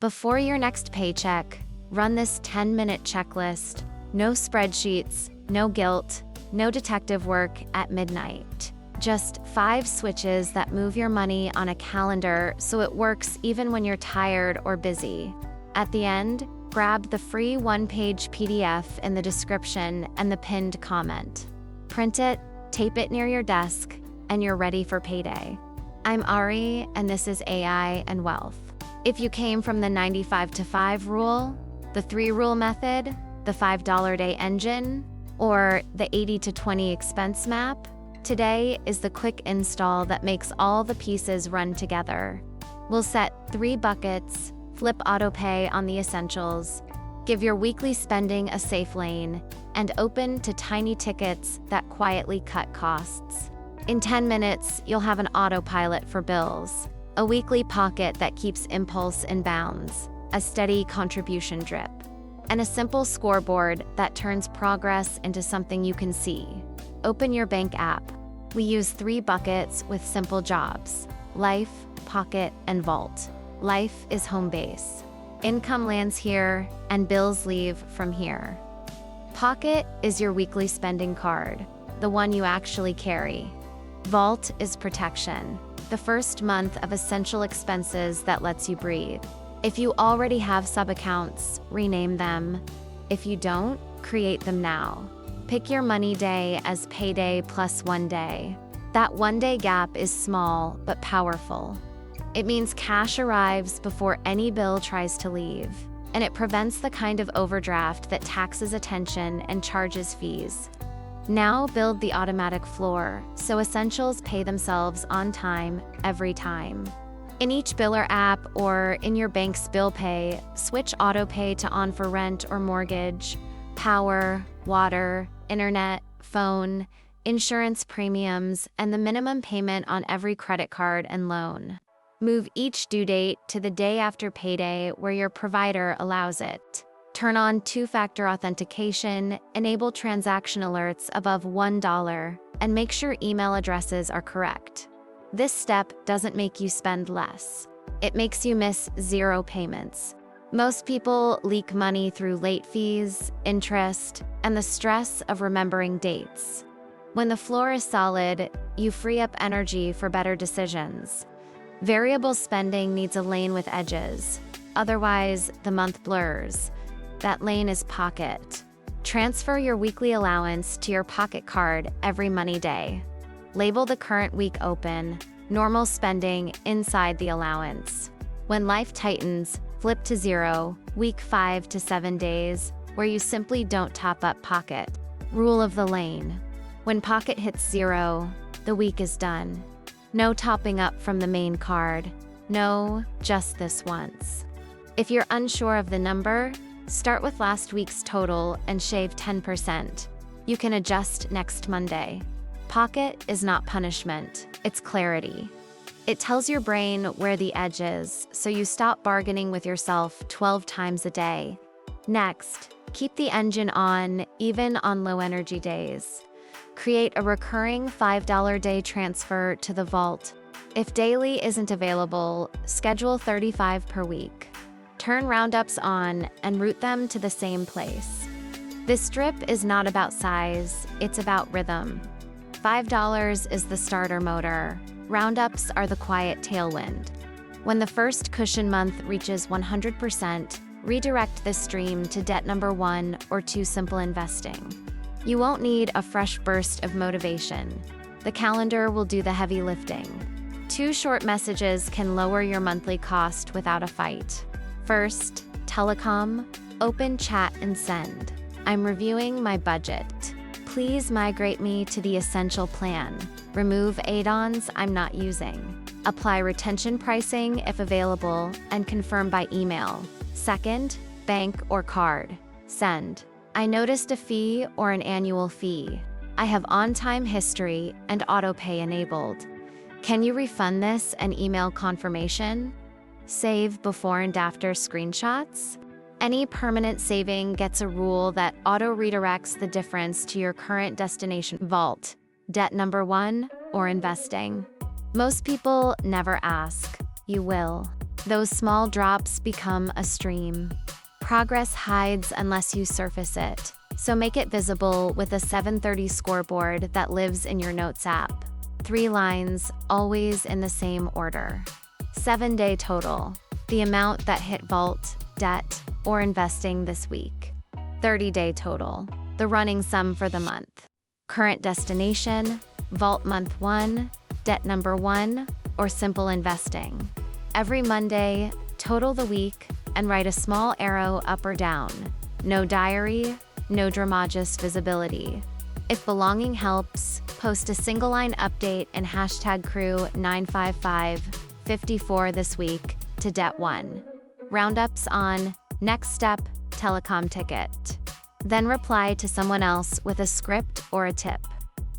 Before your next paycheck, run this 10-minute checklist. No spreadsheets, no guilt, no detective work at midnight. Just 5 switches that move your money on a calendar so it works even when you're tired or busy. At the end, grab the free 1-page PDF in the description and the pinned comment. Print it, tape it near your desk, and you're ready for payday. I'm Ari, and this is AI and Wealth. If you came from the 95 to 5 rule, the 3 rule method, the $5 day engine, or the 80 to 20 expense map, today is the quick install that makes all the pieces run together. We'll set 3 buckets, flip Autopay on the essentials, give your weekly spending a safe lane, and open to tiny tickets that quietly cut costs. In 10 minutes, you'll have an autopilot for bills, a weekly pocket that keeps impulse in bounds, a steady contribution drip, and a simple scoreboard that turns progress into something you can see. Open your bank app. We use 3 buckets with simple jobs: Life, Pocket, and Vault. Life is home base. Income lands here, and bills leave from here. Pocket is your weekly spending card, the one you actually carry. Vault is protection, the first month of essential expenses that lets you breathe. If you already have sub-accounts, rename them. If you don't, create them now. Pick your money day as payday plus 1 day. That 1-day gap is small but powerful. It means cash arrives before any bill tries to leave, and it prevents the kind of overdraft that taxes attention and charges fees. Now build the automatic floor, so essentials pay themselves on time, every time. In each biller app or in your bank's bill pay, switch Autopay to on for rent or mortgage, power, water, internet, phone, insurance premiums, and the minimum payment on every credit card and loan. Move each due date to the day after payday where your provider allows it. Turn on 2-factor authentication, enable transaction alerts above $1, and make sure email addresses are correct. This step doesn't make you spend less. It makes you miss 0 payments. Most people leak money through late fees, interest, and the stress of remembering dates. When the floor is solid, you free up energy for better decisions. Variable spending needs a lane with edges. Otherwise, the month blurs. That lane is Pocket. Transfer your weekly allowance to your Pocket card every money day. Label the current week open, normal spending inside the allowance. When life tightens, flip to 0, week 5 to 7 days, where you simply don't top up Pocket. Rule of the lane. When Pocket hits 0, the week is done. No topping up from the main card. No, just this once. If you're unsure of the number, start with last week's total and shave 10%. You can adjust next Monday. Pocket is not punishment, it's clarity. It tells your brain where the edge is, so you stop bargaining with yourself 12 times a day. Next, keep the engine on, even on low-energy days. Create a recurring $5 day transfer to the vault. If daily isn't available, schedule 35 per week. Turn roundups on and route them to the same place. This drip is not about size, it's about rhythm. $5 is the starter motor. Roundups are the quiet tailwind. When the first cushion month reaches 100%, redirect the stream to debt number 1 or 2 simple investing. You won't need a fresh burst of motivation. The calendar will do the heavy lifting. 2 short messages can lower your monthly cost without a fight. First, telecom, open chat and send. I'm reviewing my budget. Please migrate me to the essential plan. Remove add-ons I'm not using. Apply retention pricing if available and confirm by email. Second, bank or card. Send. I noticed a fee or an annual fee. I have on-time history and Autopay enabled. Can you refund this and email confirmation? Save before and after screenshots? Any permanent saving gets a rule that auto-redirects the difference to your current destination vault, debt number 1, or investing. Most people never ask. You will. Those small drops become a stream. Progress hides unless you surface it, so make it visible with a 730 scoreboard that lives in your Notes app. 3 lines, always in the same order. 7-day total, the amount that hit vault, debt, or investing this week. 30-day total, the running sum for the month. Current destination, vault month 1, debt number 1, or simple investing. Every Monday, total the week, and write a small arrow up or down. No diary, no Dramagus visibility. If belonging helps, post a single line update and hashtag Crew955 this week to debt 1. Roundups on next step, telecom ticket. Then reply to someone else with a script or a tip.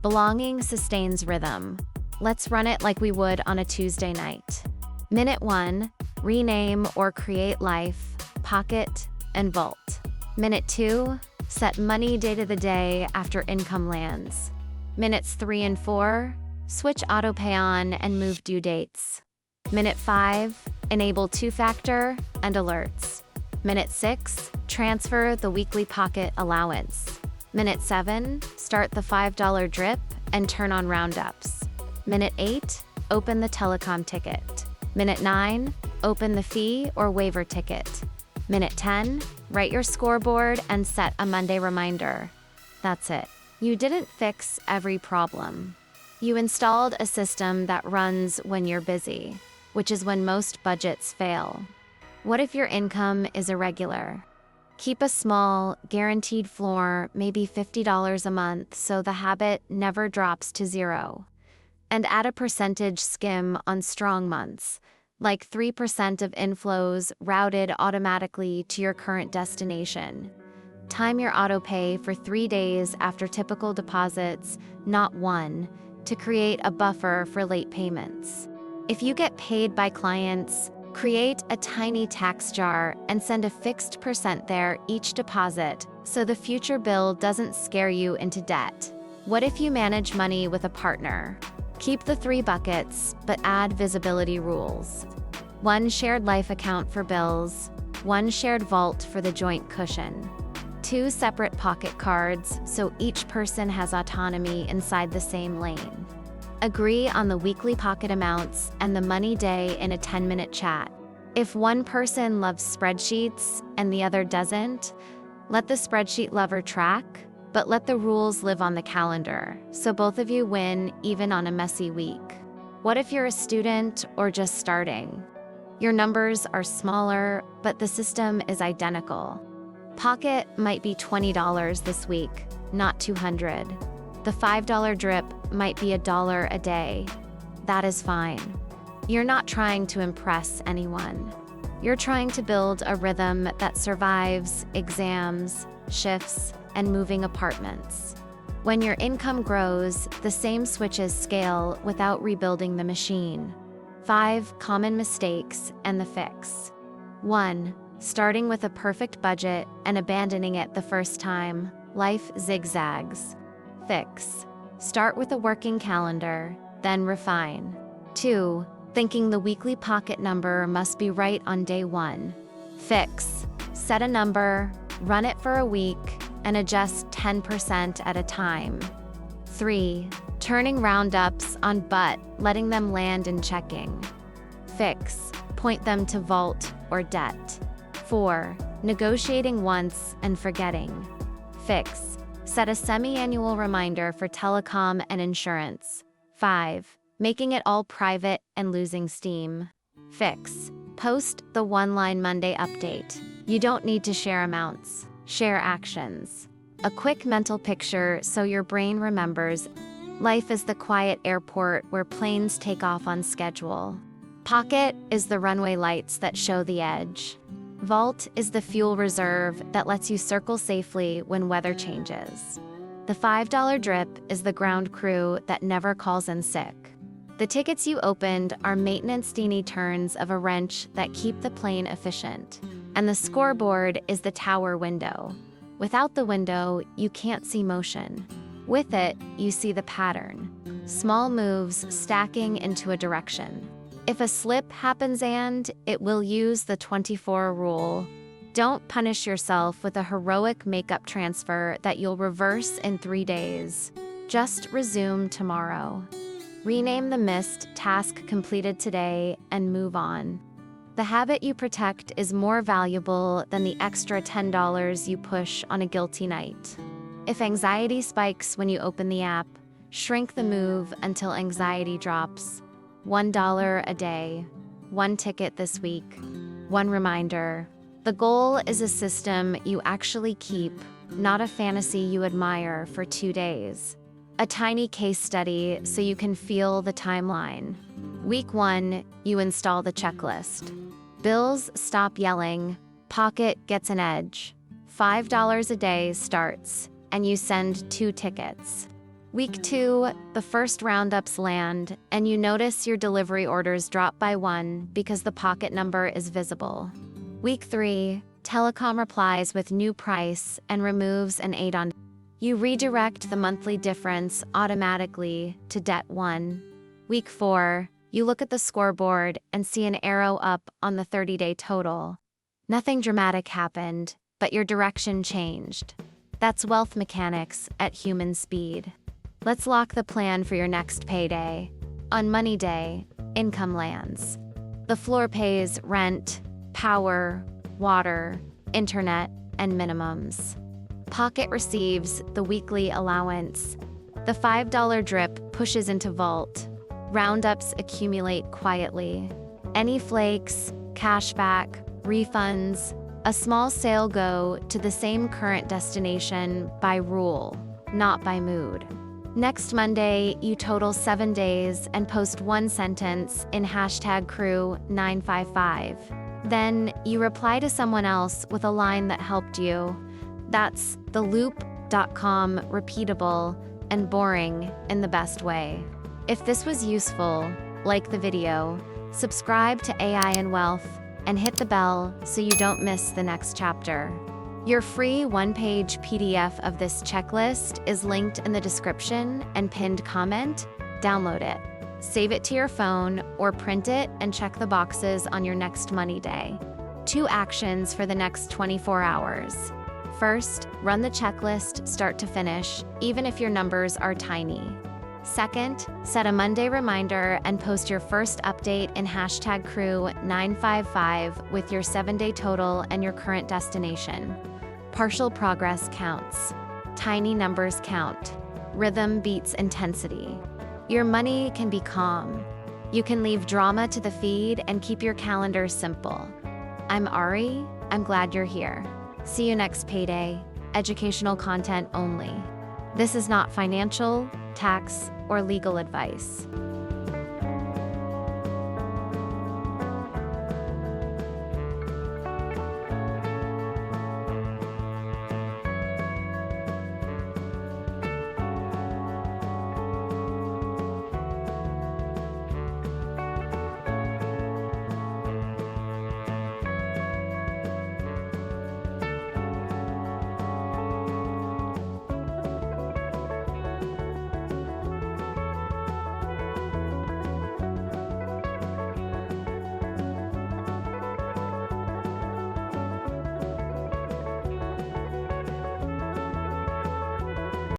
Belonging sustains rhythm. Let's run it like we would on a Tuesday night. Minute 1, rename or create life, pocket, and vault. Minute 2, set money date of the day after income lands. Minutes 3 and 4, switch Autopay on and move due dates. Minute 5, enable 2-factor and alerts. Minute 6, transfer the weekly pocket allowance. Minute 7, start the $5 drip and turn on roundups. Minute 8, open the telecom ticket. Minute 9, open the fee or waiver ticket. Minute 10, write your scoreboard and set a Monday reminder. That's it. You didn't fix every problem. You installed a system that runs when you're busy, which is when most budgets fail. What if your income is irregular? Keep a small, guaranteed floor, maybe $50 a month, so the habit never drops to 0. And add a percentage skim on strong months, like 3% of inflows routed automatically to your current destination. Time your autopay for 3 days after typical deposits, not 1, to create a buffer for late payments. If you get paid by clients, create a tiny tax jar and send a fixed percent there each deposit, so the future bill doesn't scare you into debt. What if you manage money with a partner? Keep the 3 buckets, but add visibility rules. 1 shared life account for bills, 1 shared vault for the joint cushion. 2 separate pocket cards, so each person has autonomy inside the same lane. Agree on the weekly pocket amounts and the money day in a 10-minute chat. If one person loves spreadsheets and the other doesn't, let the spreadsheet lover track, but let the rules live on the calendar, so both of you win even on a messy week. What if you're a student or just starting? Your numbers are smaller, but the system is identical. Pocket might be $20 this week, not $200. The $5 drip might be $1 a day. That is fine. You're not trying to impress anyone. You're trying to build a rhythm that survives exams, shifts, and moving apartments. When your income grows, the same switches scale without rebuilding the machine. 5 common mistakes and the fix. 1. Starting with a perfect budget and abandoning it the first time. Life zigzags. Fix. Start with a working calendar, then refine. 2. Thinking the weekly pocket number must be right on day 1. Fix. Set a number, run it for a week, and adjust 10% at a time. 3. Turning roundups on but letting them land in checking. Fix. Point them to vault or debt. 4. Negotiating once and forgetting. Fix. Set a semi-annual reminder for telecom and insurance. 5. Making it all private and losing steam. Fix. Post the one-line Monday update. You don't need to share amounts. Share actions. A quick mental picture so your brain remembers. Life is the quiet airport where planes take off on schedule. Pocket is the runway lights that show the edge. Vault is the fuel reserve that lets you circle safely when weather changes. The $5 drip is the ground crew that never calls in sick. The tickets you opened are maintenance teeny turns of a wrench that keep the plane efficient. And the scoreboard is the tower window. Without the window, you can't see motion. With it, you see the pattern. Small moves stacking into a direction. If a slip happens, and it will use the 24 rule. Don't punish yourself with a heroic makeup transfer that you'll reverse in 3 days. Just resume tomorrow. Rename the missed task completed today and move on. The habit you protect is more valuable than the extra $10 you push on a guilty night. If anxiety spikes when you open the app, shrink the move until anxiety drops. $1 a day, 1 ticket this week, 1 reminder. The goal is a system you actually keep, not a fantasy you admire for 2 days. A tiny case study so you can feel the timeline. Week 1, you install the checklist. Bills stop yelling, pocket gets an edge. $5 a day starts, and you send 2 tickets. Week 2, the first roundups land, and you notice your delivery orders drop by 1 because the pocket number is visible. Week 3, telecom replies with new price and removes an 8 on. You redirect the monthly difference automatically to debt 1. Week 4, you look at the scoreboard and see an arrow up on the 30-day total. Nothing dramatic happened, but your direction changed. That's wealth mechanics at human speed. Let's lock the plan for your next payday. On Money Day, income lands. The floor pays rent, power, water, internet, and minimums. Pocket receives the weekly allowance. The $5 drip pushes into vault. Roundups accumulate quietly. Any flakes, cashback, refunds, a small sale go to the same current destination by rule, not by mood. Next Monday, you total 7 days and post 1 sentence in #Crew955. Then, you reply to someone else with a line that helped you. That's theloop.com, repeatable and boring in the best way. If this was useful, like the video, subscribe to AI and Wealth, and hit the bell so you don't miss the next chapter. Your free 1-page PDF of this checklist is linked in the description and pinned comment. Download it. Save it to your phone or print it and check the boxes on your next money day. 2 actions for the next 24 hours. First, run the checklist start to finish, even if your numbers are tiny. Second, set a Monday reminder and post your first update in #Crew955 with your 7-day total and your current destination. Partial progress counts. Tiny numbers count. Rhythm beats intensity. Your money can be calm. You can leave drama to the feed and keep your calendar simple. I'm Ari. I'm glad you're here. See you next payday. Educational content only. This is not financial, tax, or legal advice.